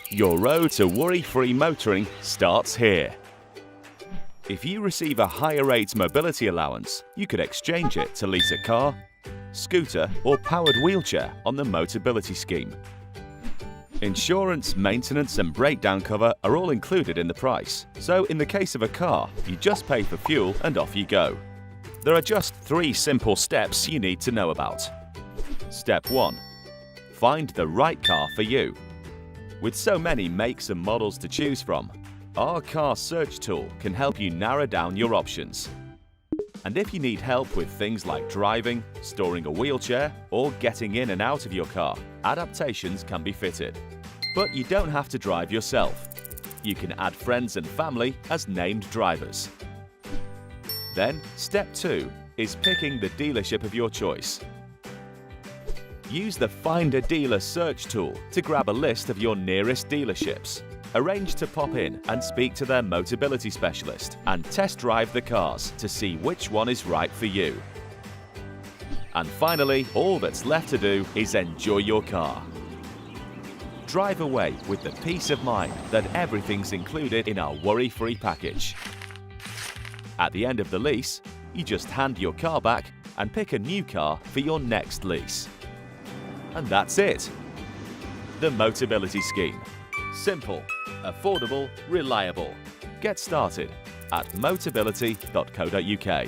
Your road to worry-free motoring starts here. If you receive a higher rate mobility allowance, you could exchange it to lease a car, scooter or powered wheelchair on the Motability Scheme. Insurance, maintenance and breakdown cover are all included in the price, so in the case of a car, you just pay for fuel and off you go. There are just 3 simple steps you need to know about. Step 1. Find the right car for you. With so many makes and models to choose from, our car search tool can help you narrow down your options. And if you need help with things like driving, storing a wheelchair, or getting in and out of your car, adaptations can be fitted. But you don't have to drive yourself. You can add friends and family as named drivers. Then, step 2 is picking the dealership of your choice. Use the Find a Dealer search tool to grab a list of your nearest dealerships. Arrange to pop in and speak to their Motability specialist and test drive the cars to see which one is right for you. And finally, all that's left to do is enjoy your car. Drive away with the peace of mind that everything's included in our worry-free package. At the end of the lease, you just hand your car back and pick a new car for your next lease. And that's it. The Motability Scheme. Simple, affordable, reliable. Get started at motability.co.uk.